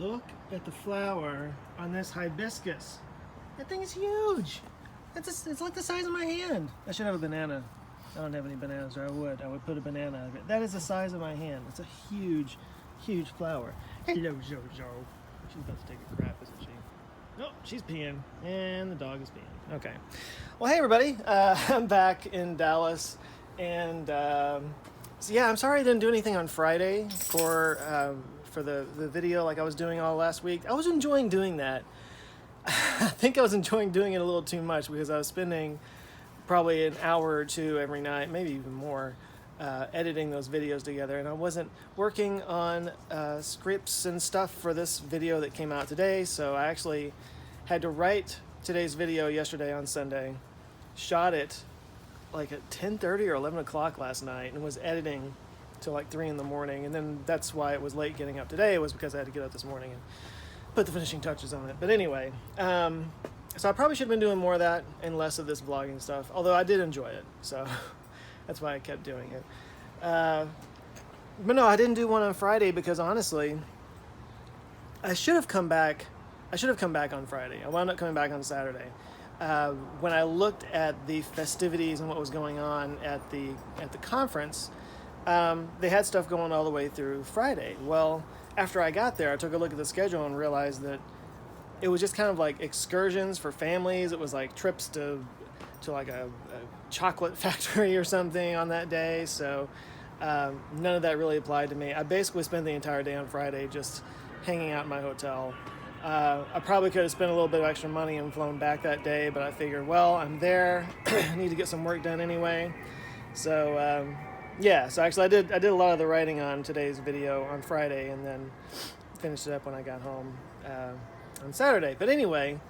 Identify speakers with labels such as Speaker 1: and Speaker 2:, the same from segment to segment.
Speaker 1: Look at the flower on this hibiscus. That thing is huge. It's like the size of my hand. I should have a banana. I don't have any bananas, or I would put a banana on it. That is the size of my hand. It's a huge, huge flower. Hello, Jojo. She's about to take a crap, isn't she? Nope, she's peeing, and the dog is peeing. Okay. Well, hey everybody. I'm back in Dallas, and so yeah, I'm sorry I didn't do anything on Friday for the video like I was doing all last week. I was enjoying doing that. I think I was enjoying doing it a little too much because I was spending probably an hour or two every night, maybe even more, editing those videos together, and I wasn't working on scripts and stuff for this video that came out today, so I actually had to write today's video yesterday on Sunday, shot it like at 10:30 or 11 o'clock last night, and was editing till like 3 in the morning, and then that's why it was late getting up today, was because I had to get up this morning and put the finishing touches on it. But anyway, so I probably should have been doing more of that and less of this vlogging stuff, although I did enjoy it, so that's why I kept doing it. But no, I didn't do one on Friday because honestly, I should have come back on Friday. I wound up coming back on Saturday. When I looked at the festivities and what was going on at the conference, they had stuff going all the way through Friday. Well, after I got there, I took a look at the schedule and realized that it was just kind of like excursions for families. It was like trips to like a chocolate factory or something on that day. So none of that really applied to me. I basically spent the entire day on Friday just hanging out in my hotel. I probably could have spent a little bit of extra money and flown back that day, but I figured, well, I'm there. I need to get some work done anyway. So yeah, so actually I did a lot of the writing on today's video on Friday and then finished it up when I got home on Saturday. But anyway,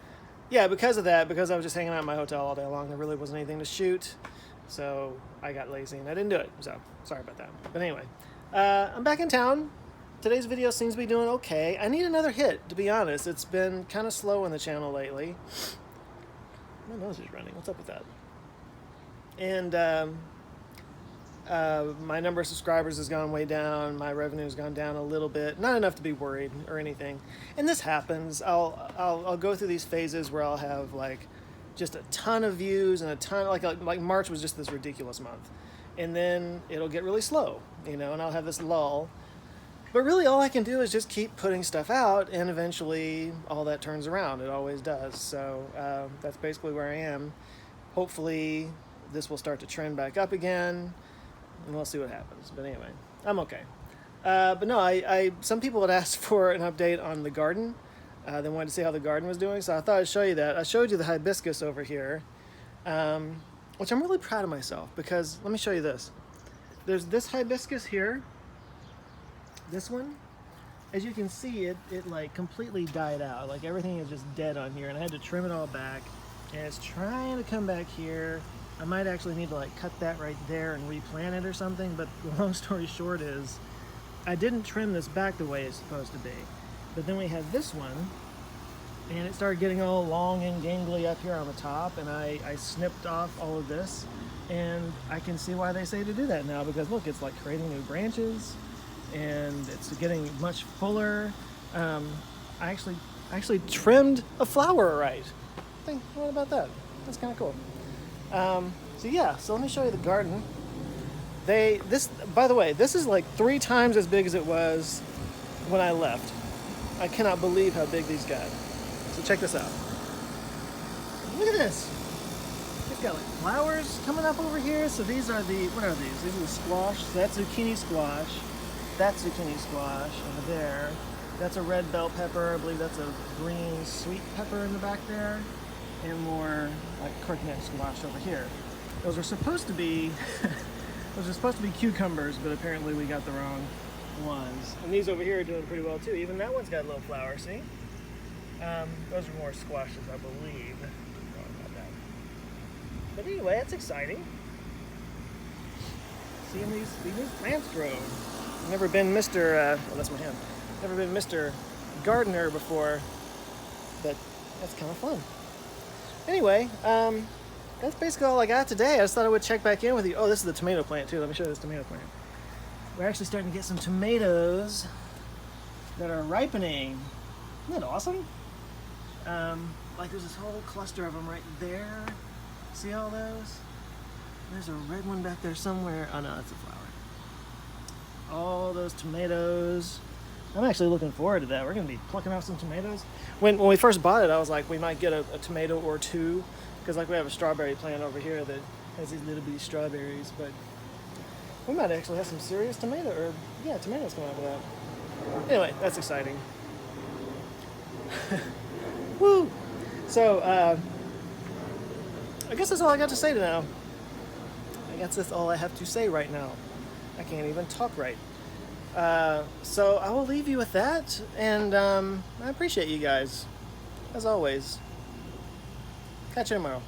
Speaker 1: yeah, because of that, because I was just hanging out in my hotel all day long, there really wasn't anything to shoot, so I got lazy and I didn't do it. So sorry about that. But anyway, I'm back in town. Today's video seems to be doing okay. I need another hit, to be honest. It's been kind of slow on the channel lately. My nose is running. What's up with that? And my number of subscribers has gone way down. My revenue has gone down a little bit. Not enough to be worried or anything. And this happens. I'll go through these phases where I'll have like just a ton of views and a ton, like March was just this ridiculous month. And then it'll get really slow, and I'll have this lull. But really all I can do is just keep putting stuff out, and eventually all that turns around. It always does. So that's basically where I am. Hopefully this will start to trend back up again, and we'll see what happens. But anyway, I'm okay. But no, some people had asked for an update on the garden. They wanted to see how the garden was doing, so I thought I'd show you that. I showed you the hibiscus over here, which I'm really proud of myself, because let me show you this. There's this hibiscus here. This one, as you can see, it like completely died out. Like everything is just dead on here, and I had to trim it all back, and it's trying to come back here. I might actually need to like cut that right there and replant it or something, but the long story short is I didn't trim this back the way it's supposed to be. But then we have this one, and it started getting all long and gangly up here on the top, and I snipped off all of this, and I can see why they say to do that now, because look, it's like creating new branches, and it's getting much fuller. I actually trimmed a flower right. What about that? That's kind of cool. So yeah, so let me show you the garden. By the way, this is like 3 times as big as it was when I left. I cannot believe how big these got. So check this out. Look at this. It's got like flowers coming up over here. So these are what are these? These are the squash. So that's zucchini squash. That's zucchini squash over there. That's a red bell pepper. I believe that's a green sweet pepper in the back there. And more like crookneck squash over here. Those are supposed to be cucumbers, but apparently we got the wrong ones. And these over here are doing pretty well too. Even that one's got a little flower, see? Those are more squashes, I believe. About that. But anyway, that's exciting. Seeing these new plants grow. Never been Mr. Well, that's my hand. Never been Mr. Gardener before, but that's kind of fun. Anyway, that's basically all I got today. I just thought I would check back in with you. Oh, this is the tomato plant too. Let me show you this tomato plant. We're actually starting to get some tomatoes that are ripening. Isn't that awesome? Like there's this whole cluster of them right there. See all those? There's a red one back there somewhere. Oh no, that's a flower. All those tomatoes. I'm actually looking forward to that. We're going to be plucking off some tomatoes. When we first bought it, I was like, we might get a tomato or two, because like we have a strawberry plant over here that has these little bitty strawberries, but we might actually have some serious tomatoes coming out of that. Anyway, that's exciting. Woo! So, I guess that's all I got to say now. I guess that's all I have to say right now. I can't even talk right. So I will leave you with that, and I appreciate you guys, as always. Catch you tomorrow.